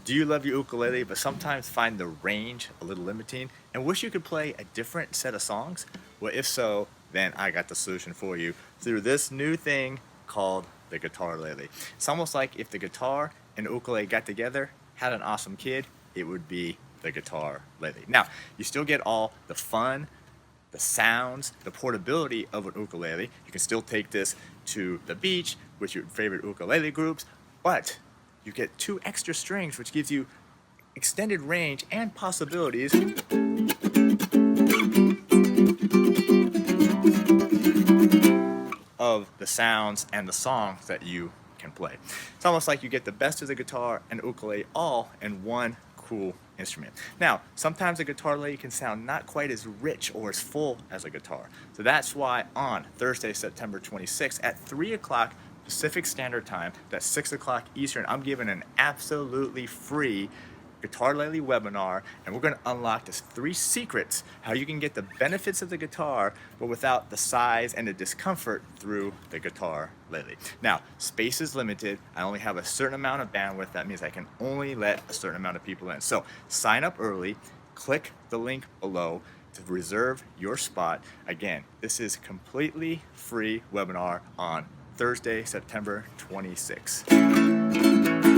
Do you love your ukulele but sometimes find the range a little limiting and wish you could play a different set of songs? Well, if so, then I got the solution for you through this new thing called the Guitarlele. It's almost like if the guitar and ukulele got together, had an awesome kid, it would be the Guitarlele. Now, you still get all the fun, the sounds, the portability of an ukulele. You can still take this to the beach with your favorite ukulele groups, but you get 2 extra strings, which gives you extended range and possibilities of the sounds and the songs that you can play. It's almost like you get the best of the guitar and ukulele all in one cool instrument. Now, sometimes a Guitarlele can sound not quite as rich or as full as a guitar. So that's why on Thursday, September 26th at 3 o'clock Pacific Standard Time, that's 6 o'clock Eastern, I'm giving an absolutely free Guitarlele webinar, and we're going to unlock this 3 secrets how you can get the benefits of the guitar but without the size and the discomfort through the Guitarlele. Now, space is limited. I only have a certain amount of bandwidth. That means I can only let a certain amount of people in. So sign up early, click the link below to reserve your spot. Again, this is completely free webinar on Thursday, September 26th.